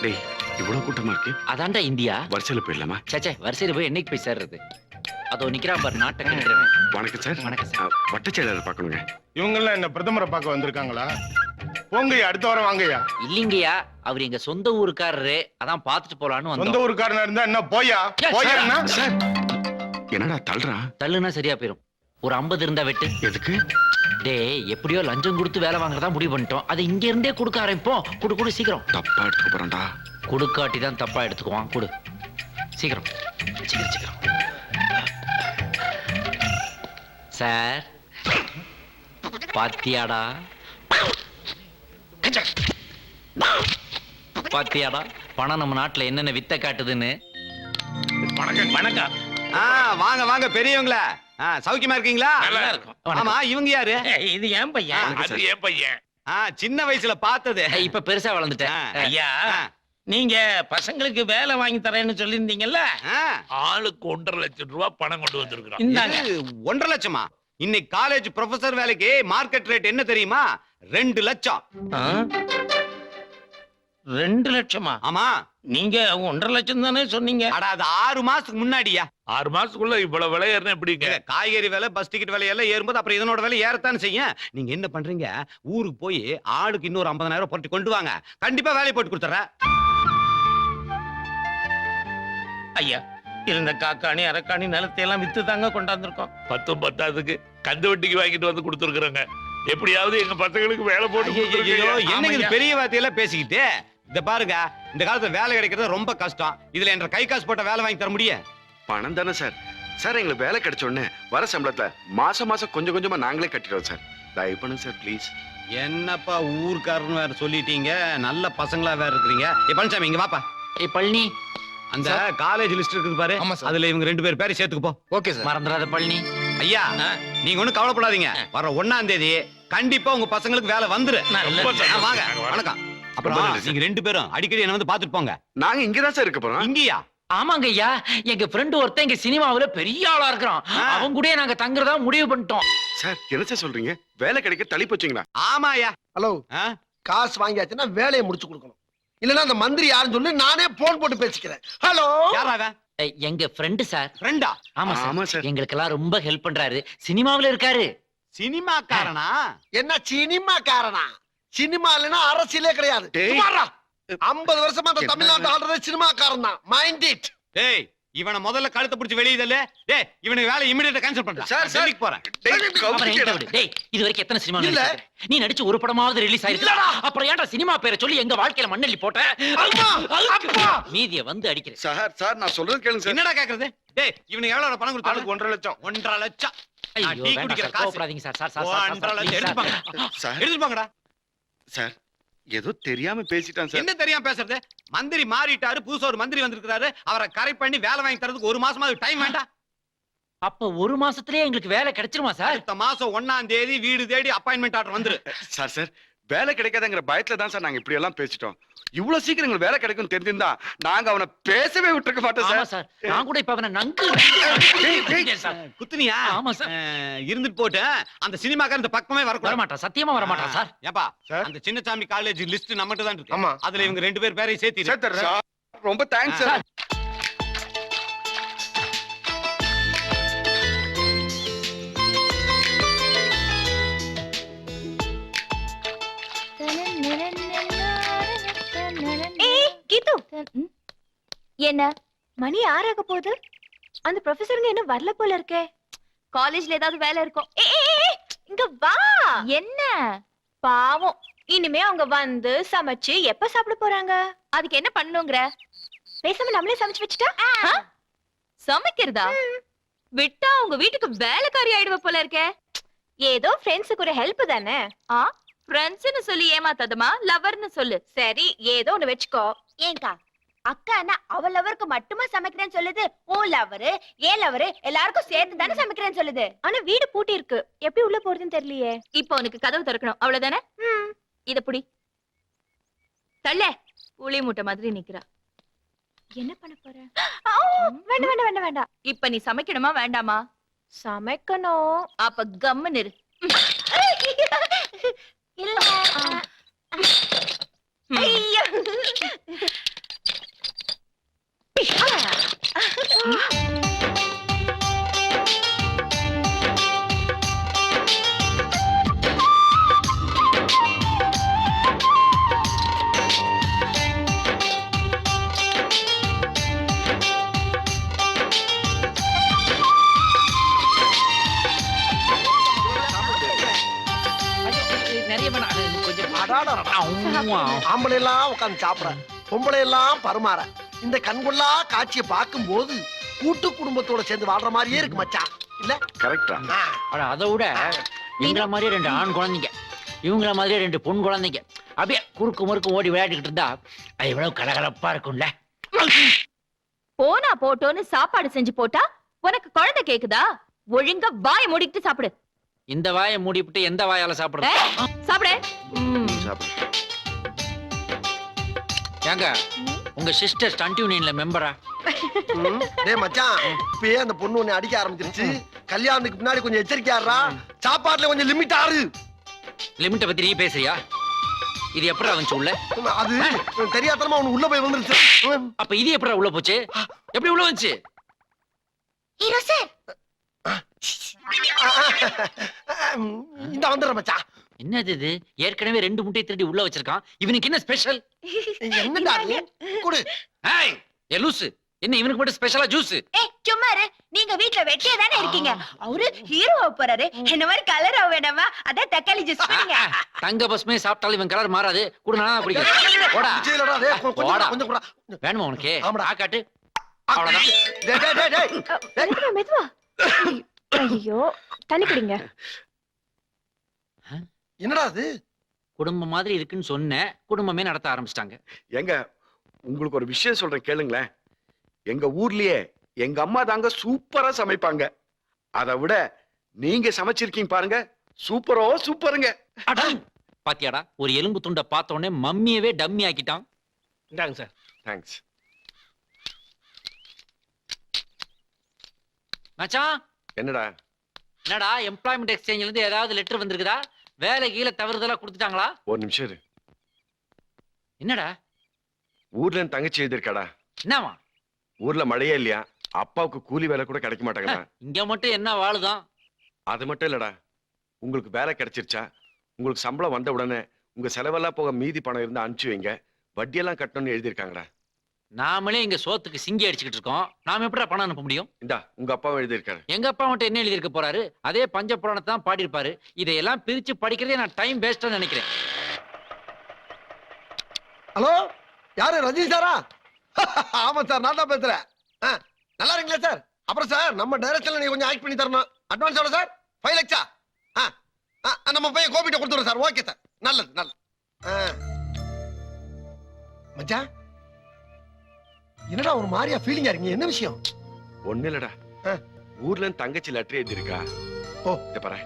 டேய் இவ்வளவு கூட்டமா இருக்கு. அதான்டா இந்தியா. வரிசையில போயிடலாமா? சச்சே, வரிசையில போய் என்னைக்கு போய் சேர்றது? அதோ நிக்கிறான் பாரு நாட்டை. வணக்கம் சார். வணக்கம் சார். வட்டச் செயலாளர் பார்க்கணுங்க. இவங்கெல்லாம் என்ன பிரதமரை பார்க்க வந்திருக்காங்களா? போங்கய்யா, அடுத்த வாரம் வாங்கய்யா. இல்லைங்கய்யா, அவர் எங்க சொந்த ஊருக்காரரு, அதான் பாத்துட்டு போலான்னு சொந்த வந்தோம். ஊருக்காரனா இருந்தா என்ன போயா போயா என்ன? சார் என்னடா தள்ளுறான்? தள்ளுனா சரியா போயிரும். ஒரு 50 இருந்தா வெட்டு. எதுக்கு? டேய், எப்படியோ லஞ்சம் கொடுத்து வேலை வாங்குறதா முடிவு பண்ணிட்டோம். அதை இங்க இருந்தே கொடுக்க ஆரம்பிப்போம். குடு சீக்கிரம். தப்பா எடுத்துக்க போறான்டா. குடுக்காட்டி தான் தப்பா எடுத்துக்குவான். குடு சீக்கிரம் சீக்கிரம். சார் பாத்தியாடா பணம் நம்ம நாட்டுல என்னென்ன வித்த காட்டுதுன்னு. வணக்கம். வாங்க வாங்க பெரியவங்களா, சௌக்கியமா இருக்கீங்களா? நல்லா இருக்கும். ஆமா, இவங்க யாரு? இது ஏன் பையன்? அது ஏன் பையன்? சின்ன வயசுல பார்த்தது. இப்ப பெருசா வளர்ந்துட்டேன். ஐயா, நீங்க பசங்களுக்கு வேலை வாங்கி தரேன்னு சொல்லியிருந்தீங்கல்ல, ஆளுக்கு 1.5 லட்சம் ரூபாய் பணம் கொண்டு வந்திருக்கிறோம். இந்தாங்க. 1.5 லட்சமா? இன்னைக்கு காலேஜ் ப்ரொஃபசர் வேலைக்கு மார்க்கெட் ரேட் என்ன தெரியுமா? 2 லட்சம். 2 லட்சமா? ஆமா. நீங்க 1.5 லட்சம் தானே சொன்னீங்க? அட, அது 6 மாசத்துக்கு முன்னாடியா. 6 மாசத்துக்குள்ள இவ்வளவு விலை ஏறினா எப்படிங்க? காய்கறி விலை, பஸ் டிக்கெட் விலை எல்லாம் ஏறும்போது அப்புறம் இதனோட விலை ஏறத்தான் செய்யும். நீங்க என்ன பண்றீங்க? ஊருக்கு போய் ஆளுக்கு இன்னொரு 50,000 போட்டு கொண்டு வாங்க. கண்டிப்பா வேலையை போட்டு கொடுத்துறேன். ஐயா, இருந்த காக்காணி அரக்காணி நிலத்தை எல்லாம் வித்து தாங்க கொண்டாந்துருக்கோம். 10 பத்தாவதுக்கு கந்து வட்டிக்கு வாங்கிட்டு வந்து கொடுத்துருக்குறோங்க. எப்படியாவது எங்க பசங்களுக்கு வேலை போட்டு என்னங்க இது பெரிய வார்த்தையெல்லாம் பேசிக்கிட்டு? இத பாருங்க, இந்த காலத்துல வேலை கிடைக்கிறது ரொம்ப கஷ்டம். இதுல என்ற கை காசு போட்ட வேலை வாங்கி தர முடியும்? பணம் தானே சார். சார் எங்களுக்கு வேலை கிடைச்ச உடனே வர சம்பளத்துல மாசம் கொஞ்சம் கொஞ்சமா நாங்களே கட்டிடுவோம் சார். தயவு பண்ணுங்க சார் ப்ளீஸ். என்னப்பா ஊர்க்காரன்னு வேற சொல்லிட்டீங்க, நல்ல பசங்களா வேற இருக்கிறீங்க. பழனிசாமி இங்க வாப்பா. பழனி, அந்த காலேஜ் லிஸ்ட் இருக்குது பாரு, அதுல இவங்க 2 பேர் பேரை சேர்த்துக்கு போ. Okay sir. மறந்துடாத பழனி. ஐயா, நீங்க ஒண்ணும் கவலைப்படாதீங்க. வர 1ஆம் தேதி கண்டிப்பா உங்க பசங்களுக்கு வேலை வந்துரு. வாங்க. வணக்கம். அப்புறம் நீங்க 2 பேரும் அடிக்கடி என்ன வந்து பாத்துட்டு போங்க. நாங்க இங்கதான் சார் இருக்க போறோம். இங்கயா? ஆமாங்க ஐயா, எங்க ஃப்ரெண்ட் ஒருத்தன் எங்க சினிமாவுல பெரிய ஆளா இருக்கிறான். அவங்க கூட நாங்க தங்குறதா முடிவு பண்ணிட்டோம். சார் என்ன சார் சொல்றீங்க? வேலை கிடைக்க தள்ளி போச்சுங்களா? ஆமாயா. ஹலோ, காசு வாங்கியாச்சுன்னா வேலையை முடிச்சு கொடுக்கணும். இல்லன்னா அந்த மந்திரி யாருன்னு சொல்லி நானே போன் போட்டு பேசிக்கிறேன். ஹலோ, யாரா அவன்? எங்க ஃப்ரெண்ட் சார். ஃப்ரெண்டா? ஆமா ஆமா சார். சார். எங்களுக்கு எல்லாம் ரொம்ப ஹெல்ப் பண்றாரு. சினிமாவுல இருக்காரு. சினிமாக்காரனா? என்ன சினிமா காரனா? சினிமா இல்லைன்னா அரசியலே கிடையாது. டேய். சும்மாடா. 50 வருஷமா அந்த தமிழ்நாட்டு ஆடுறது சினிமாக்காரன் தான். Mind it. டேய், இவனை முதல்ல கழுத்தை பிடிச்சி வெளியே தள்ளு. டேய், இவனுக்கு வேலை இமிடியேட்டா கேன்சல் பண்றேன். Sir, sir. டெல்லிக்கு போறேன். அவரை என்கிட்ட விடு. டேய், இது வரைக்கும் எத்தனை சினிமா இல்ல. நடிச்சிருக்க? நீ நடிச்சு ஒரு படமாவது ரிலீஸ் ஆயிருக்கு? இல்லடா. அப்புறம் ஏன்டா சினிமா பேரை சொல்லி எங்க வாழ்க்கையில மண்ணள்ளி போட்ட? அப்பா. மீதிய வந்து அடிக்கிறேன். சார் நான் சொல்றது கேளுங்க சார். என்னடா கேக்குறது? டேய், இவனுக்கு எவ்வளவு பணம் கொடுத்தாலும்? 1.5 லட்சம். 1.5 லட்சம். ஐயோ, டீ வேண்டாம் குடிக்கிற சார், காசு. கோவப்படாதீங்க சார். சார் 1.5 லட்சம் எடுத்து போங்க. சார் எடுத்து போங்கடா. சார் ஏதோ தெரியாம பேசிட்டான் சார். என்ன தெரியாம பேசுறது? மந்திரி மாறிட்டாரு, புதுசா ஒரு மந்திரி வந்திருக்காரு. அவரை கரெக்ட் பண்ணி வேலை வாங்கி தரதுக்கு 1 மாசமா டைம் வேண்டாம்? அப்ப 1 மாசத்துலயே எங்களுக்கு வேலை கிடைச்சிருமா சார்? அடுத்த மாசம் 1ஆம் தேதி வீடு தேடி அப்பாயின்மெண்ட் ஆர்டர் வந்துரு. சார் வேலை கிடைக்காதங்கிற பயத்துல தான் சார் நாங்க இப்படி எல்லாம் பேசிட்டோம். இவ்வளவு சீக்கிரம் எங்களுக்கு வேலை கிடைக்கும் தெரிஞ்சிருந்தா நாங்க அவனை பேசவே விட்டுருக்க மாட்டோம் ஆமா சார். சார், நான் கூட இப்ப அவனை நங்கு சார். குத்துனியா? ஆமா சார். இருந்துட்டு போட்டு அந்த சினிமாக்கார இந்த பக்கமே வர வரக்கூடாது. மாட்டான், சத்தியமா வர மாட்டான் சார். ஏப்பா, சார். அந்த சின்னசாமி காலேஜ் லிஸ்ட் நம்மகிட்ட தான் இருக்கு. ஆமா. அதுல இவங்க 2 பேர் பேரையும் சேர்த்து. சார் ரொம்ப தேங்க்ஸ் சார். என்ன மணி 6 ஆக போகுது. அந்த ப்ரொஃபசருங்க என்ன வரல போல இருக்கே. காலேஜ்ல ஏதாவது வேலை இருக்கும். இங்க வா. என்ன பாவம், இனிமே அவங்க வந்து சமைச்சு எப்ப சாப்பிட போறாங்க? அதுக்கு என்ன பண்ணுங்கற? பேசாம நம்மளே சமைச்சு வச்சுட்டா? சமைக்கிறதா விட்டா உங்க வீட்டுக்கு வேலைக்காரி ஆயிடுவ போல இருக்கே. ஏதோ ஃப்ரெண்ட்ஸுக்கு ஒரு ஹெல்ப் தானே. ஃப்ரெண்ட்ஸ்னு சொல்லி ஏமாத்தாதமா, லவர்னு சொல்லு. சரி, ஏதோ ஒண்ணு வெச்சுக்கோ. ஏங்கா, அக்கா என்ன அவ லவருக்கு மட்டுமா சமைக்கிறேன்னு சொல்லுது? ஓ லவரு, ஏ லவரு எல்லாருக்கும் சேர்த்து தானே சமைக்கிறேன்னு சொல்லுது. ஆனா வீடு பூட்டி இருக்கு, எப்படி உள்ள போறதுன்னு தெரியலையே. இப்போ உனக்கு கதவு திறக்கணும், அவ்வளவுதானே? இத புடி. தள்ள, புளி மூட்டை மாதிரி நிக்கிறா. என்ன பண்ண போற? வேண்டாம் வேண்டாம் வேண்டாம் வேண்டாம். இப்ப நீ சமைக்கணுமா வேண்டாமா? சமைக்கணும். அப்ப கம்முன்னு இரு. இல்ல. ஐயோ. ஆம்பளை எல்லாம் உட்காந்து சாப்பிட, பொம்பளை எல்லாம் பருமாற, இந்த கண்கொள்ளா காட்சியை பார்க்கும்போது கூட்டு குடும்பத்தோட சேர்ந்து வாழ்ற மாதிரியே இருக்கு மச்சான். இல்ல கரெக்டா? ஆ, அட, அதை விட எங்கள மாதிரியே 2 ஆண் குழந்தைங்க, இவங்கள மாதிரியே 2 பொன் குழந்தைங்க அப்படியே குறுக்கு முறுக்கு ஓடி விளையாடிக்கிட்டு இருந்தா அது எவ்வளவு கலகலப்பா இருக்கும்ல. போனா போட்டோன்னு சாப்பாடு செஞ்சு போட்டா உனக்கு குழந்தை கேக்குதா? ஒழுங்கா வாயை மூடிட்டு சாப்பிடு. இந்த வாயை மூடிவிட்டு எந்த வாயால சாப்பிடுறது? சாப்பிடு. சாப்பிடு. ஏங்க உங்க சிஸ்டர் ஸ்டண்ட் யூனியன்ல மெம்பரா? டேய் மச்சான், இப்பயே அந்த பொண்ணு உன்னை அடிக்க ஆரம்பிச்சிருச்சு. கல்யாணத்துக்கு முன்னாடி கொஞ்சம் எச்சரிக்கையாடுறா. சாப்பாட்டுல கொஞ்சம் லிமிட் ஆறு. லிமிட்டை பத்தி நீ பேசுறியா? இது எப்படா வந்துச்சு உள்ள? அது தெரியாதனமா அவனு உள்ள போய் வந்துருச்சு. அப்ப இது எப்படா உள்ள போச்சு? எப்படி உள்ள வந்துச்சு? ஹீரோ சார், இந்த வந்துடுற மச்சான். என்னது இது? ஏற்கனவே 2 முட்டையை திருடி உள்ள வச்சிருக்கான். இவனுக்கு என்ன ஸ்பெஷல்? என்னடா இது? குடு. ஏய், ஏ லூசு, என்ன இவனுக்கு மட்டும் ஸ்பெஷலா ஜூஸ்? ஏய் சும்மா இரு. நீங்க வீட்ல வெட்டியே தானே இருக்கீங்க. அவரு ஹீரோவா போறாரு, என்ன மாதிரி கலரா வேணாமா? அதான் தக்காளி ஜூஸ் குடிங்க. தங்க பஸ்மே சாப்பிட்டாலும் இவன் கலர் மாறாது. கூட நான் குடிக்கிறேன். போடா. சரிடா, டேய், கொஞ்சம் போடா. கொஞ்சம் கூட. வேணுமா உனக்கு? ஆமாடா. காட்டு. அவ்வளவுதான். டேய் டேய் டேய் டேய். மெதுவா மெதுவா. ஐயோ, தண்ணி குடிங்க. என்னடா இது? குடும்பம் மாதிரி இருக்குன்னு சொன்னேன், குடும்பமே நடத்த ஆரம்பிச்சிட்டாங்க. ஏங்க, உங்களுக்கு ஒரு விஷயம் சொல்றேன் கேளுங்களேன். எங்க ஊர்லயே எங்க அம்மா தாங்க சூப்பரா சமைப்பாங்க. அதை விட நீங்க சமைச்சிருக்கீங்க பாருங்க, சூப்பரோ சூப்பருங்க. அட, பாத்தியாடா, ஒரு எலும்பு துண்டை பார்த்த உடனே மம்மியவே டம்மி ஆக்கிட்டான். இந்தாங்க சார். தேங்க்ஸ். மச்சான், என்னடா? என்னடா எம்ப்ளாய்மெண்ட் எக்ஸ்சேஞ்சில இருந்து ஏதாவது லெட்டர் வந்திருக்குதா? வேலை கீழே தவறுதலா கொடுத்துட்டாங்களா? ஒரு நிமிஷம் இரு. என்னடா? ஊர்ல இருந்து தங்கச்சி எழுதிருக்காடா. என்னவா? ஊர்ல மழையே இல்லையா, அப்பாவுக்கு கூலி வேலை கூட கிடைக்க மாட்டாங்கடா. இங்க மட்டும் என்ன வாழுதான்? அது மட்டும் இல்லடா, உங்களுக்கு வேலை கிடைச்சிருச்சா, உங்களுக்கு சம்பளம் வந்த உடனே உங்க செலவெல்லாம் போக மீதி பணம் இருந்தா அனுப்பிச்சு வைங்க, வட்டியெல்லாம் கட்டணும்னு எழுதியிருக்காங்கடா. நாமளே இங்க சோத்துக்கு சிங்கி அடிச்சுக்கிட்டு இருக்கோம். நாம எப்படா பணம் அனுப்ப முடியும்? இந்தா உங்க அப்பாவும் எழுதியிருக்காரு. எங்க அப்பா மட்டும் என்ன எழுதியிருக்க போறாரு? அதே பஞ்ச புராணத்தை தான் பாடி இருப்பாரு. இதையெல்லாம் பிரிச்சு படிக்கிறதே நான் டைம் வேஸ்டா நினைக்கிறேன். ஹலோ, யாரு? ரஜினி சாரா? ஆமா சார், நான் தான் பேசுறேன். நல்லா இருக்கீங்களா சார்? அப்புறம் சார், நம்ம டைரக்ஷன்ல நீங்க கொஞ்சம் ஆக்ட் பண்ணி தரணும். அட்வான்ஸ் எவ்வளவு சார்? 5 லட்சா? நம்ம பையன் கோபிட்ட கொடுத்துறோம் சார். ஓகே சார், நல்லது நல்லது. மச்சான், என்னடா ஒரு மாதிரியா ஃபீலிங்கா இருக்கீங்க? என்ன விஷயம்? ஒண்ணு இல்லடா, ஊர்ல இருந்து தங்கச்சி லெட்டர் எழுதியிருக்கா. ஓ, இத பாரு,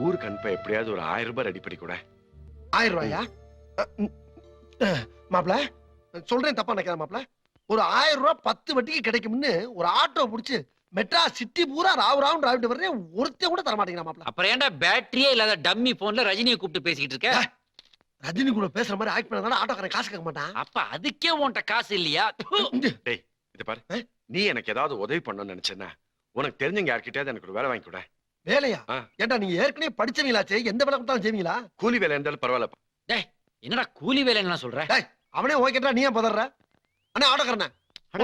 ஊருக்கு அனுப்ப எப்படியாவது ஒரு 1000 ரூபாய் ரெடி பண்ணி கூட. 1000 ரூபாயா? மாப்ள, சொல்றேன் தப்பா நினைக்காத மாப்ள. ஒரு 1000 ரூபாய் 10 வட்டிக்கு கிடைக்கும்னு ஒரு ஆட்டோ புடிச்சு மெட்ராஸ் சிட்டி பூரா ராவ் ராவ் டிரைவிட்டு வர்றேன். ஒருத்தன் கூட தர மாட்டேங்கிறா மாப்ள. அப்புறம் ஏன்டா பேட்டரியே இல்லாத டம்மி போன்ல ரஜினியை கூப்பிட்டு பேசிக்கிட்டு இருக்க? ரஜினி கூட பேசுற மாதிரி ஆக்ட் பண்ணா ஆட்டோக்காரன் காசு கேட்க மாட்டான். அப்ப அதுக்கே உன்கிட்ட காசு இல்லையா? டேய், இத பாரு, நீ எனக்கு ஏதாவது உதவி பண்ணணும்னு நினைச்சேன்னா உனக்கு தெரிஞ்சவங்க யார்கிட்டயாவது எனக்கு ஒரு வேலை வாங்கி கூட. வேலையா? ஏன்டா நீங்க ஏற்கனவே படிச்சவங்களாச்சே, எந்த வேலை கொடுத்தாலும் செய்வீங்களா? கூலி வேலை இருந்தாலும் பரவாயில்ல. டேய், என்னடா கூலி வேலைன்னு சொல்ற? டேய், அவனே ஓகேடா, நீ ஏன் பதற? அண்ணா ஆட்டோக்காரனே,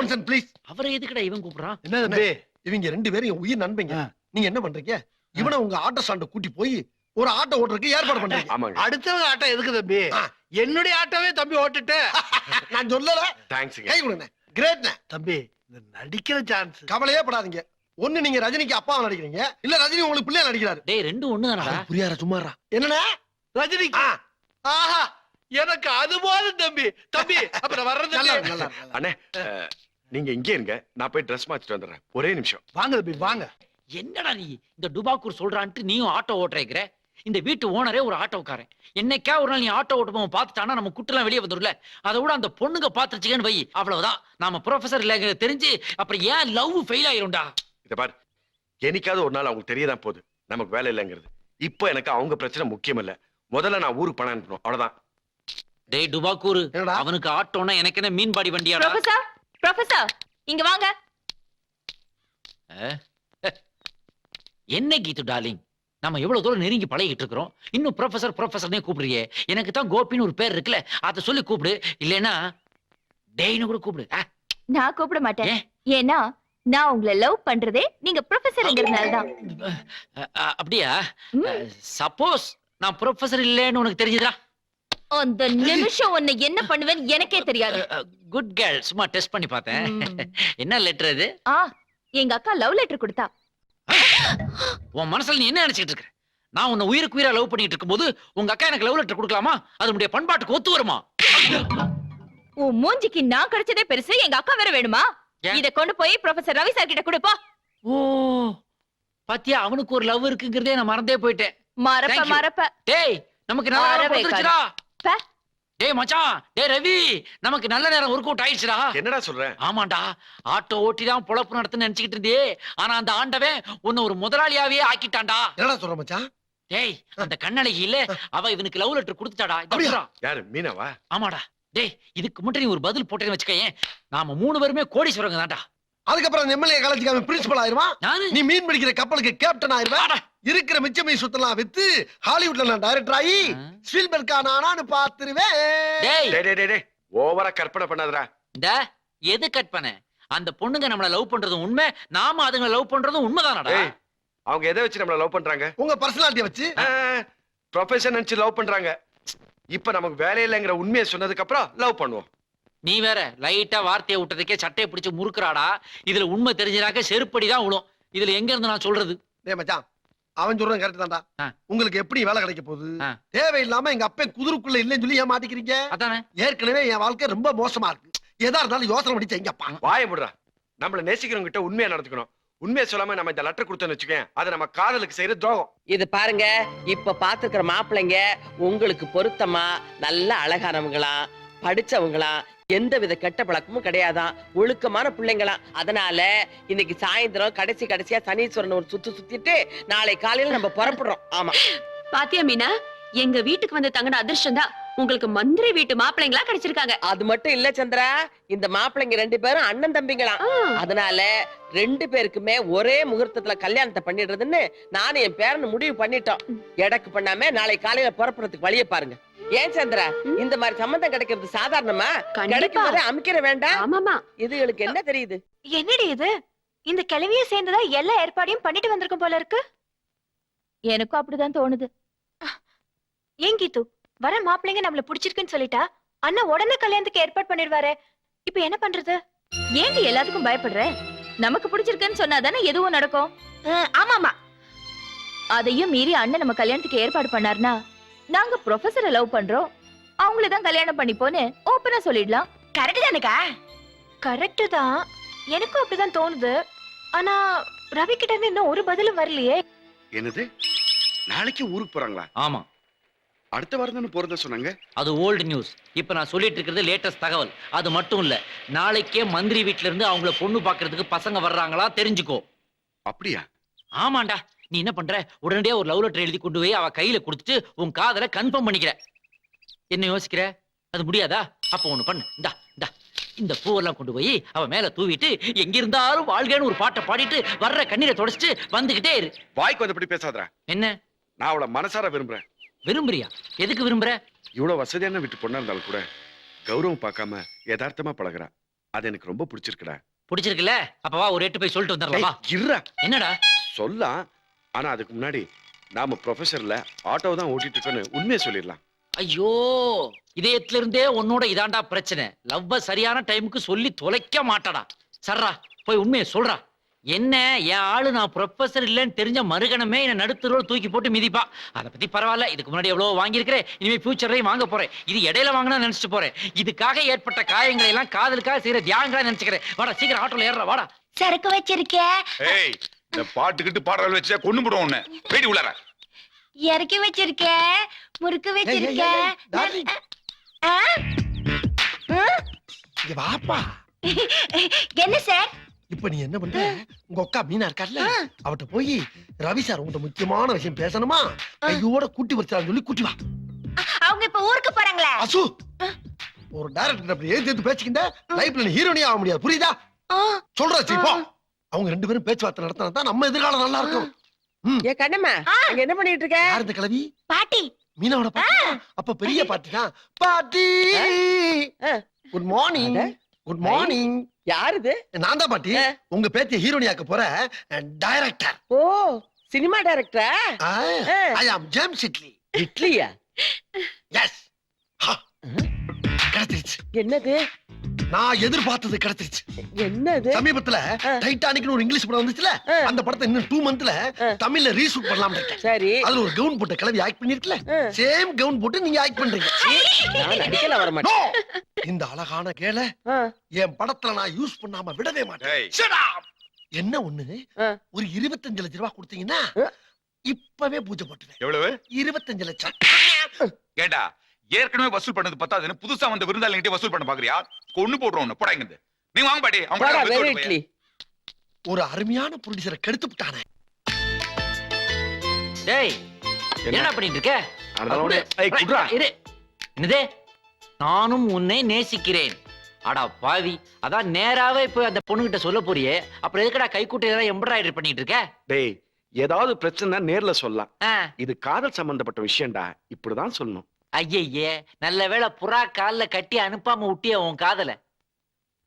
ஒன்சன் ப்ளீஸ். அவரை எதுக்குடா இவன் கூப்பிடுறான்? என்ன தம்பி, இவங்க 2 பேரும் என் உயிர் நண்பங்க. நீங்க என்ன பண்றீங்க? இவனை உங்க ஆட்டோ ஸ்டாண்ட் கூட்டி போய் ஒரு ஆட்டோ ஓட்டுறதுக்கு ஏற்பாடு பண்றீங்க. ஆமாங்க. அடுத்தவங்க ஆட்டோ எதுக்கு தம்பி? என்னுடைய ஆட்டோவே தம்பி ஓட்டுட்டு. நான் சொல்லல. தேங்க்ஸ்ங்க. கை கொடுங்க. கிரேட்ண்ணே. தம்பி, இந்த நடிக்கிற சான்ஸ். கவலையே படாதீங்க. ஒண்ணு நீங்க ரஜினிக்கு அப்பாவை நடிக்கிறீங்க, இல்ல ரஜினி உங்களுக்கு பிள்ளையா நடிக்கிறாரு. டேய், 2 ஒண்ணுதானடா. புரியாரா? சும்மாறா. என்னண்ணே? ரஜினி. ஆஹா, எனக்கு அது போதும் தம்பி. தம்பி, அப்புறம் வர்றது. நல்லா நல்லா. அண்ணே, நீங்க இங்கே இருங்க, நான் போய் ட்ரெஸ் மாத்திட்டு வந்துடுறேன். ஒரே நிமிஷம். வாங்க தம்பி, வாங்க. என்னடா நீ இந்த டுபாக்கூர் சொல்றான்ட்டு நீயும் ஆட்டோ ஓட்டுறேங்கிற? இந்த வீட்டு ஓனரே ஒரு ஆட்டோக்காரன். என்னைக்கா ஒரு நாள் நீ ஆட்டோ ஓட்டுவோம் பார்த்துட்டானா நம்ம குட்டெல்லாம் வெளியே வந்துடும்ல. அதை விட அந்த பொண்ணுங்க பாத்துருச்சுன்னு வை, அவ்வளவுதான். நாம ப்ரொஃபசர் இல்ல தெரிஞ்சு அப்புறம் ஏன் லவ் ஃபெயில் ஆயிரும்டா. இத பாரு, என்னைக்காவது ஒரு நாள் அவங்களுக்கு தெரியதான் போகுது நமக்கு வேலை இல்லைங்கிறது. இப்போ எனக்கு அவங்க பிரச்சனை முக்கியம் இல்ல. முதல்ல நான் ஊருக்கு பணம் அனுப்பணும், அவ்வளவுதான். டேய் டுபாக்கூர், என்னடா? அவனுக்கு ஆட்டோனா எனக்கு என்ன மீன்பாடி வண்டியாடா? ப்ரொஃபசர், ப்ரொஃபசர் இங்க வாங்க. என்ன கீது டார்லிங், நம்ம எவ்வளவு தூரம் நெருங்கி பழகிட்டு இருக்கிறோம், இன்னும் ப்ரொஃபசர் ப்ரொஃபசர்னே கூப்பிடுறியே. எனக்கு தான் கோபின்னு ஒரு பேர் இருக்குல்ல, அதை சொல்லி கூப்பிடு. இல்லைன்னா டேய்னு கூட கூப்பிடு. நான் கூப்பிட மாட்டேன். ஏன்னா நான் உங்களை லவ் பண்றதே நீங்க ப்ரொஃபசர்ங்கிறதுனால தான். அப்படியா? சப்போஸ் நான் ப்ரொஃபசர் இல்லைன்னு உனக்கு தெரிஞ்சுதா? அந்த நிமிஷம் உன்னை என்ன பண்ணுவேன்னு எனக்கே தெரியாது. குட் கேர்ள், சும்மா டெஸ்ட் பண்ணி பார்த்தேன். என்ன லெட்டர் இது? எங்க அக்கா லவ் லெட்டர் கொடுத்தா. உன் மனசுல நீ என்ன நினைச்சிட்டு இருக்க? நான் உன்னை உயிருக்கு உயிரா லவ் பண்ணிட்டு இருக்கும்போது உங்க அக்கா எனக்கு லவ் லெட்டர் கொடுக்கலாமா? அது நம்முடைய பண்பாட்டுக்கு ஒத்து வருமா? உன் மூஞ்சிக்கு நான் கிடைச்சதே பெருசு, எங்க அக்கா வேற வேணுமா? இத கொண்டு போய் ப்ரொஃபசர் ரவி சார் கிட்ட கொடுப்பா. ஓ பாத்தியா, அவனுக்கு ஒரு லவ் இருக்குங்கிறதே நான் மறந்தே போயிட்டேன். மறப்ப Thank you. மறப்ப. டேய் நமக்கு நல்ல நேரம் வரவே வந்துருச்சுடா. ப. டேய் மச்சான், டேய் ரவி, நமக்கு நல்ல நேரம் ஒர்க் அவுட் ஆயிடுச்சுடா. என்னடா சொல்ற? ஆமாண்டா, ஆட்டோ ஓட்டி தான் பொழப்பு நடத்துன்னு நினைச்சுக்கிட்டு இருந்தே, ஆனா அந்த ஆண்டவன் உன்னை ஒரு முதலாளியாவே ஆக்கிட்டான்டா. என்னடா சொல்ற மச்சான்? டேய் அந்த கண்ணழகி இல்ல, அவ இவனுக்கு லவ் லெட்டர் கொடுத்துட்டாடா. அப்படியா? இதா. யாரு, மீனாவா? ஆமாடா. டேய் இதுக்கு மட்டும் நீ ஒரு பதில் போட்டேன்னு வச்சுக்கேன், நாம 3 பேருமே கோடீஸ்வரங்க தான்டா. அதுக்கப்புறம் அந்த எம்எல்ஏ காலேஜுக்கு பிரின்சிபல் ஆயிருவான். நானு நீ மீன் பிடிக்கிற கப்பலுக்கு கேப்டன் ஆயிருவேன். இருக்கிற மிச்ச மீன் சுத்தலாம் வித்து ஹாலிவுட்ல நான் டைரக்டர் ஆகி ஸ்பீல்பர்க்கா நானான்னு பாத்துருவேன். டேய் டேய் டேய் டேய் டேய், ஓவரா கற்பனை பண்ணாதடா. இந்த எது கட் பண்ண? அந்த பொண்ணுங்க நம்மள லவ் பண்றதும் உண்மை, நாம அதுங்களை லவ் பண்றதும் உண்மைதானடா. ஏய், அவங்க எதை வச்சு நம்மள லவ் பண்றாங்க? உங்க பர்சனாலிட்டியை வச்சு. ப்ரொஃபஷன் நினைச்சு லவ் பண்றாங்க. இப்ப நமக்கு வேலை இல்லைங்கிற உண்மையை சொன்னதுக்கு அப்புறம் லவ் பண்ணுவோம். நீ வேற லைட்டா வார்த்தையை விட்டதுக்கே சட்டையை பிடிச்சு முறுக்குறாடா. இதுல உண்மை தெரிஞ்சிடாக்க செருப்படி தான் விழும். இதுல எங்க இருந்து நான் சொல்றது? டேய் மச்சான், அவன் சொல்றது கரெக்ட் தான்டா. ஆ. உங்களுக்கு எப்படி வேலை கிடைக்க போகுது? ஆ. தேவையில்லாம எங்க அப்பன் குதிருக்குள்ள இல்லைன்னு சொல்லி ஏன் மாட்டிக்கிறீங்க? அதானே. ஏற்கனவே என் வாழ்க்கை ரொம்ப மோசமா இருக்கு. எதா இருந்தாலும் யோசனை பண்ணி செய்யுங்கப்பா. வாய முடுறா. நம்மள நேசிக்கிறவங்க கிட்ட உண்மையா நடந்துக்கணும். உண்மையை சொல்லாம நம்ம இந்த லெட்டர் கொடுத்தோன்னு வச்சுக்கேன், அது நம்ம காதலுக்கு செய்யற துரோகம். இது பாருங்க, இப்ப பாத்துக்கிற மாப்பிள்ளைங்க உங்களுக்கு பொருத்தமா நல்ல அழகானவங்களா, படிச்சவங்களா, எந்த வித கெட்ட பழக்கமும் கிடையாதான், ஒழுக்கமான பிள்ளைங்களாம். அதனால இன்னைக்கு சாயந்தரம் கடைசியா சனீஸ்வரன் ஒரு சுத்திட்டு நாளை காலையில நம்ம புறப்படுறோம். ஆமா பாத்தியா மீனா, எங்க வீட்டுக்கு வந்து தங்கின அதிர்ஷ்டம் தான் உங்களுக்கு மந்திரி வீட்டு மாப்பிள்ளைங்களா கிடைச்சிருக்காங்க. அது மட்டும் இல்ல சந்திரா, இந்த மாப்பிள்ளைங்க 2 பேரும் அண்ணன் தம்பிங்களாம். அதனால 2 பேருக்குமே ஒரே முகூர்த்தத்துல கல்யாணத்தை பண்ணிடுறதுன்னு நானும் என் பேரனு முடிவு பண்ணிட்டோம். எடக்கு பண்ணாம நாளை காலையில புறப்படுறதுக்கு வழிய பாருங்க. ஏன் சந்திரா, இந்த மாதிரி சம்பந்தம் கிடைக்கிறது சாதாரணமா? கிடைக்கும் போதே அமைக்கிற வேண்டாம். ஆமாமா, இதுகளுக்கு என்ன தெரியுது? என்னடி இது? இந்த கிழவிய சேர்ந்ததா எல்லா ஏற்பாடையும் பண்ணிட்டு வந்திருக்கும் போல இருக்கு. எனக்கும் அப்படிதான் தோணுது. ஏன் கீத்து, வர மாப்பிள்ளைங்க நம்மள பிடிச்சிருக்குன்னு சொல்லிட்டா அண்ணா உடனே கல்யாணத்துக்கு ஏற்பாடு பண்ணிடுவாரு. இப்ப என்ன பண்றது? ஏன்டி எல்லாத்துக்கும் பயப்படுற? நமக்கு பிடிச்சிருக்குன்னு சொன்னாதானே எதுவும் நடக்கும். ஆமாமா, அதையும் மீறி அண்ணன் நம்ம கல்யாணத்துக்கு ஏற்பாடு பண்ணாருன்னா, நாங்க ப்ரொஃபஸரை லவ் பண்றோம், அவங்கள தான் கல்யாணம் பண்ணிப்போன்னு ஓப்பனா சொல்லிடலாம். கரெக்ட் தானேக்கா? கரெக்ட் தான், எனக்கும் அப்படிதான் தோணுது. ஆனா ரவி கிட்ட இருந்து இன்னும் ஒரு பதிலும் வரலையே. என்னது, நாளைக்கு ஊருக்கு போறாங்களா? ஆமா, அடுத்த வாரம் தானே போறதா சொன்னாங்க. அது ஓல்டு நியூஸ். இப்ப நான் சொல்லிட்டு இருக்கிறது லேட்டஸ்ட் தகவல். அது மட்டும் இல்ல, நாளைக்கே மந்திரி வீட்ல இருந்து அவங்கள பொண்ணு பாக்குறதுக்கு பசங்க வர்றாங்களா, தெரிஞ்சுக்கோ. அப்படியா? ஆமாண்டா. நீ என்ன பண்ற, உடனடியா ஒரு லவ் லெட்டர் எழுதி கொண்டு போய் அவ கையில கொடுத்துட்டு உன் காதலை கன்ஃபார்ம் பண்ணிக்கிற. என்ன யோசிக்கிற? அது முடியாதா? அப்ப ஒண்ணு பண்ணு, இந்தா இந்தா இந்த பூவெல்லாம் கொண்டு போய் அவ மேல தூவிட்டு எங்கிருந்தாலும் வாழ்கன்னு ஒரு பாட்டை பாடிட்டு வர்ற கண்ணீரை தொடச்சிட்டு வந்துகிட்டே இரு. வாய்க்கு வந்தபடி பேசாதடா. என்ன நான் அவளை மனசார விரும்புறேன். விரும்புறியா? எதுக்கு விரும்புற? இவ்வளவு வசதியான வீட்டு பொண்ணா இருந்தாலும் கூட கௌரவம் பார்க்காம யதார்த்தமா பழகுறா. அது எனக்கு ரொம்ப பிடிச்சிருக்குடா. பிடிச்சிருக்குல்ல? அப்ப வா, ஒரு எட்டு போய் சொல்லிட்டு வந்துடலாமா? இருடா, என்னடா சொல்லலாம். ஆனா அதுக்கு முன்னாடி நாம ப்ரொஃபஸர்ல ஆட்டோ தான் ஓட்டிட்டு இருக்கோன்னு உண்மையை சொல்லிடலாம். ஐயோ, இதயத்துல இருந்தே உன்னோட இதாண்டா பிரச்சனை. லவ்வ சரியான டைமுக்கு சொல்லி தொலைக்க மாட்டாடா. சர்ரா, போய் உண்மையை சொல்றா. என்ன, என் ஆளு நான் ப்ரொஃபசர் இல்லைன்னு தெரிஞ்ச மறுகணமே என்ன நடுத்தரோடு தூக்கி போட்டு மிதிப்பா. அதை பத்தி பரவாயில்ல, இதுக்கு முன்னாடி எவ்வளவு வாங்கியிருக்கிறேன், இனிமே ஃபியூச்சர்லையும் வாங்க போறேன். இது இடையில வாங்கினா நினைச்சிட்டு போறேன். இதுக்காக ஏற்பட்ட காயங்களை எல்லாம் காதலுக்காக செய்யற தியாகங்களா நினைச்சுக்கிறேன். வாடா சீக்கிரம் ஆட்டோல ஏறா, வாடா. சரக்கு வச்சிருக்கேன். ஏய், இந்த பாட்டுக்கிட்டு பாடல் வச்சா கொண்டு போடுவோம் உன்னை. வெடி உள்ளார. இறக்கி வச்சிருக்கேன், முறுக்கு வச்சிருக்கேன். இங்க வாப்பா. என்ன சார்? இப்ப நீ என்ன பண்ற? உங்க அக்கா மீனா இருக்கார்ல, அவட்ட போய் ரவி சார் உங்கள்ட்ட முக்கியமான விஷயம் பேசணுமா, கையோட கூட்டி வச்சான்னு சொல்லி கூட்டி வா. அவங்க இப்ப ஊருக்கு போறாங்களா? அசு, ஒரு டைரக்டர் அப்படி ஏத்து பேசிக்கிட்ட லைஃப்ல நீ ஹீரோனியா ஆக முடியாது, புரியுதா? சொல்றாச்சு இப்போ. அவங்க 2 பேரும் பேச்சுவார்த்தை நடத்தினா தான் நம்ம எதிர்காலம் நல்லா இருக்கும். ஏ கண்ணம்மா, அங்க என்ன பண்ணிட்டு இருக்க? யார் இந்த கிழவி? பாட்டி. மீனாவோட பாட்டி. அப்ப பெரிய பாட்டி தான். பாட்டி, குட் மார்னிங். Good morning. யார் இது? நான் தான் பாட்டி, உங்க பேத்திய ஹீரோனியாக்க போற டைரக்டர். ஓ, சினிமா டைரக்டரா? ஐ அம் ஜேம்ஸ் இட்லி. இட்லியா? எஸ், கிடைச்சிருச்சு. என்னது நான் எதிர்பார்த்தது கிடைச்சிருச்சு. என்னது சமீபத்துல டைட்டானிக்னு ஒரு இங்கிலீஷ் படம் வந்துச்சுல, அந்த படத்தை இன்னும் 2 மந்த்ல தமிழ்ல ரீஷூட் பண்ணலாம்னு இருக்கேன். சரி அதுல ஒரு கவுன் போட்ட கிளவி ஆக்ட் பண்ணிருக்கல, சேம் கவுன் போட்டு நீங்க ஆக்ட் பண்றீங்க. நான் நடிக்கல வர மாட்டேன். No! இந்த அழகான கேள என் படத்துல நான் யூஸ் பண்ணாம விடவே மாட்டேன். ஏய், Shut up! என்ன ஒண்ணு, ஒரு 25 லட்சம் ரூபாய் கொடுத்தீங்கன்னா இப்பவே பூஜை போட்டுவேன். எவ்வளவு 25 லட்சம். ஏண்டா ஏற்கனவே வசூல் பண்ணது பத்தாதுன்னு புதுசா வந்த விருந்தாளிகிட்டே வசூல் பண்ண பாக்குறியா? கொன்னு போடுறோம் போடாங்க. நீங்க வாங்க பாட்டி. அவங்க வாடா, கிட்ட வெறும் வித்து இட்லி. ஒரு அருமையான ப்ரொடியூசரை கெடுத்து விட்டானே. டேய் என்னடா பண்ணிட்டு இருக்க? அதனால ஏய் குட்ரா. இரு. என்னது? நானும் உன்னை நேசிக்கிறேன். அடா பாவி, அதான் நேராவே போய் அந்த பொண்ணுகிட்ட சொல்ல போறியே, அப்புறம் எதுக்குடா கைக்குட்டை ஏதாவது எம்ப்ராய்டரி பண்ணிட்டு இருக்க? டேய் ஏதாவது பிரச்சனை நேர்ல சொல்லலாம். ஆ, இது காதல் சம்பந்தப்பட்ட விஷயம்டா, இப்படிதான் சொல்லணும். ஐயையே நல்ல வேளை புறா கால்ல கட்டி அனுப்பாம விட்டிய உன் காதல.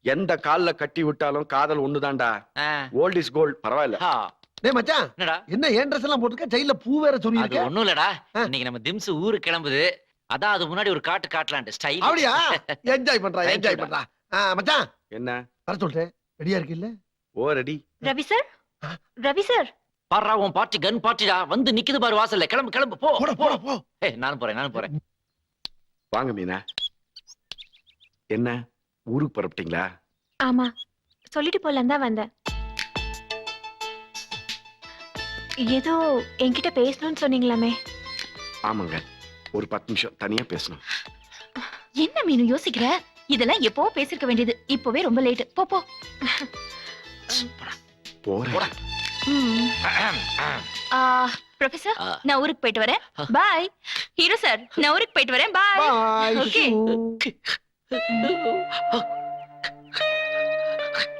எந்த கால்ல கட்டி விட்டாலும் காதல் ஒண்ணுதான்டா. ஆ, ஓல்ட் இஸ் கோல்ட். பரவாயில்ல. ஹா. டேய் மச்சான், என்னடா? என்ன ஏன் ட்ரெஸ் எல்லாம் போட்டுக்க, ஜெயில பூ வேற சொல்லி அது இருக்க. ஒண்ணும் இல்லடா, ஆ. இன்னைக்கு நம்ம திம்ஸ் ஊருக்கு கிளம்புது, அதான் அது முன்னாடி ஒரு காட்டு காட்டலான்ட்டு ஸ்டைல். அப்படியா? என்ஜாய் பண்றா, Thank என்ஜாய் you பண்றா. மச்சான் என்ன வர சொல்றேன், ரெடியா இருக்கு இல்ல? ஓ ready. Ravi sir, Ravi sir, பாரா உன் பார்ட்டி கன் பார்ட்டிடா வந்து நிக்குது பாரு வாசல்ல. கிளம்பு கிளம்பு போ. போட போட போ. ஏய் நானும் போறேன். வாங்க மீனா. என்ன ஊருக்கு புறப்பட்டீங்களா? ஆமா சொல்லிட்டு போலாம் தான் வந்தேன். ஏதோ என்கிட்ட பேசணும்னு சொன்னீங்களாமே. ஆமாங்க, ஒரு 10 நிமிஷம் தனியா பேசணும். என்ன மீனு யோசிக்கிற? இதெல்லாம் எப்போ பேசிருக்க வேண்டியது, இப்பவே ரொம்ப லேட். போ போ. போறேன். ப்ரொஃபசர் ஆ. நான் ஊருக்கு போயிட்டு வரேன். பாய். ஹீரோ சார் நான் ஊருக்கு போயிட்டு வரேன். பாய். பாய். Okay.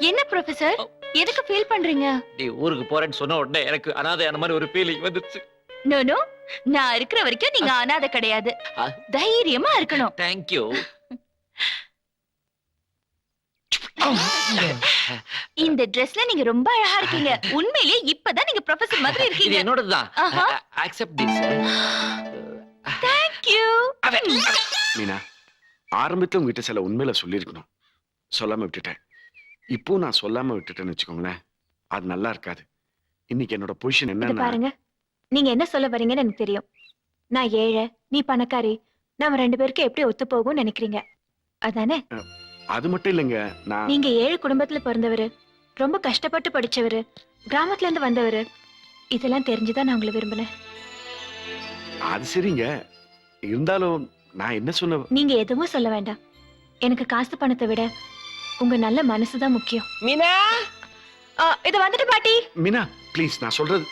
என்ன ப்ரொஃபசர், எதுக்கு ஃபீல் பண்றீங்க? டேய் ஊருக்கு போறேன்னு சொன்ன உடனே எனக்கு அனாதை அந்த மாதிரி ஒரு ஃபீலிங் வந்துருச்சு. நோ நோ, நான் இருக்கிற வரைக்கும் நீங்க அனாதை கிடையாது. ஆ. தைரியமா இருக்கணும். Thank you. இந்த ட்ரெஸ்ல நீங்க ரொம்ப அழகா இருக்கீங்க. உண்மையிலேயே இப்பதான் நீங்க ப்ரொஃபசர் மாதிரி இது இருக்கீங்க. என்னோடதுதான். ஆஹா. Accept this. Thank you. Meena, ஆரம்பத்துல உங்ககிட்ட சில உண்மையில சொல்லியிருக்கணும், சொல்லாம விட்டுட்டேன். இப்போ நான் சொல்லாம விட்டுட்டேன்னு வச்சுக்கோங்களேன், அது நல்லா இருக்காது. இன்னைக்கு என்னோட பொசிஷன் இது என்னன்னா, பாருங்க, நீங்க என்ன சொல்ல வரீங்கன்னு எனக்கு தெரியும். நான் ஏழை, நீ பணக்காரி, நாம 2 பேருக்கு எப்படி ஒத்து போகும்னு நினைக்கிறீங்க, அதானே? அது மட்டும் இல்லைங்க. நான் நீங்க ஏழை குடும்பத்துல பிறந்தவரு, ரொம்ப கஷ்டப்பட்டு படிச்சவரு, கிராமத்துல இருந்து வந்தவரு, இதெல்லாம் தெரிஞ்சுதான் நான் உங்களை விரும்பினேன். அது சரிங்க, இருந்தாலும் நான் என்ன சொன்ன. நீங்க எதுவும் சொல்ல வேண்டாம். எனக்கு காசு பணத்தை விட உங்க நல்ல மனசுதான் முக்கியம். மீனா இது வந்துட்டு பாட்டி. மீனா ப்ளீஸ், நான் சொல்றது.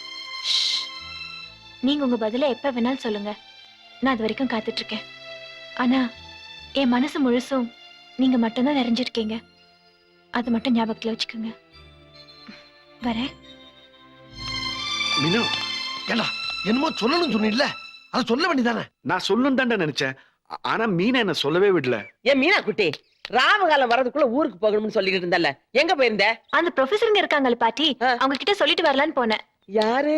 ஷ். நீங்க உங்க பதில எப்ப வேணாலும் சொல்லுங்க, நான் அது வரைக்கும் காத்துட்டு இருக்கேன். ஆனா என் மனசு முழுசும் நீங்க மட்டும்தான் நிறைஞ்சிருக்கீங்க, அது மட்டும் ஞாபகத்துல வச்சுக்கோங்க. வரேன். மீனா, ஏண்டா என்னமோ சொல்லணும்னு சொன்னீல்ல, அதை சொல்ல வேண்டியதானே? நான் சொல்லணும் தான்டா நினைச்சேன். ஆனா மீனா என்ன சொல்லவே விடல. ஏன் மீனா குட்டி, ராமகாலம் வரதுக்குள்ள ஊருக்கு போகணும்னு சொல்லிட்டு இருந்தல்ல, எங்க போயிருந்த? அந்த ப்ரொஃபஸருங்க இருக்காங்கல்ல பாட்டி, ஆ. அவங்க கிட்ட சொல்லிட்டு வரலான்னு போனேன். யாரு?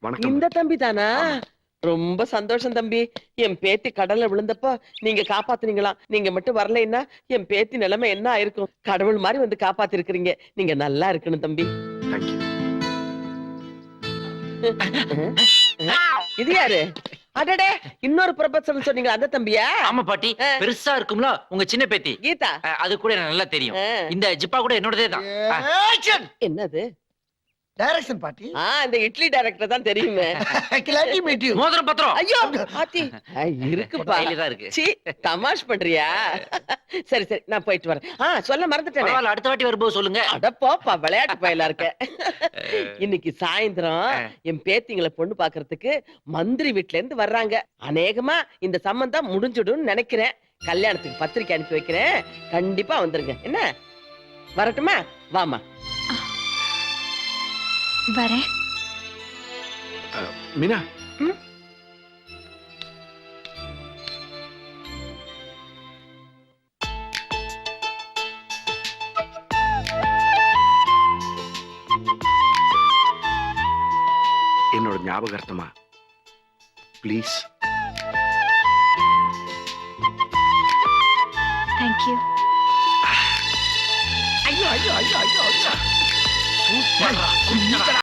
வணக்கம். இந்த தம்பி தானா? ஆமா. ரொம்ப சந்தோஷம் தம்பி. என் பேத்தி கடல்ல விழுந்தப்போ நீங்க காப்பாத்துனீங்களாம். நீங்க மட்டும் வரலைன்னா என் பேத்தி நிலைமை என்ன ஆயிருக்கும்? கடவுள் மாதிரி வந்து காப்பாத்தி இருக்கிறீங்க. நீங்க நல்லா இருக்கணும் தம்பி. தேங்க்யூ. இது யாரு? அடடே, இன்னொரு ப்ரொபோசல் சொன்னீங்க, அந்த தம்பியா? ஆமா பாட்டி, பெருசா இருக்கும்ல உங்க சின்ன பேத்தி, கீதா. அது கூட எனக்கு நல்லா தெரியும். ஆ. இந்த ஜிப்பா கூட என்னோடதே தான். என்னது? டைரக்ஷன் பாட்டி. இந்த இட்லி டைரக்டர் தான் தெரியுமே. Glad to meet you. மோதிரம் பத்திரம் ஐயோ ஆத்தி. இருக்குப்பா. கையில தான் இருக்கு. சீ, தமாஷ் பண்றியா? சரி சரி, நான் போயிட்டு வரேன். சொல்ல மறந்துட்டேனே. பரவாயில்ல, அடுத்த வாட்டி வரும்போது சொல்லுங்க. அட போப்பா, விளையாட்டு பயலா இருக்க. இன்னைக்கு சாயந்தரம் என் பேத்திங்களை பொண்ணு பாக்குறதுக்கு மந்திரி வீட்ல இருந்து வர்றாங்க. அநேகமா இந்த சம்பந்தம் முடிஞ்சிடும்னு நினைக்கிறேன். கல்யாணத்துக்கு பத்திரிக்கை அனுப்பி வைக்கிறேன், கண்டிப்பா வந்துருங்க. என்ன, வரட்டுமா? வாமா. வரேன். மீனா. ம்? என்னோட ஞாபகார்த்தமா ப்ளீஸ். தேங்க்யூ. ஐயோ ஐயோ ஐயோ ஐயோ சூப்பர்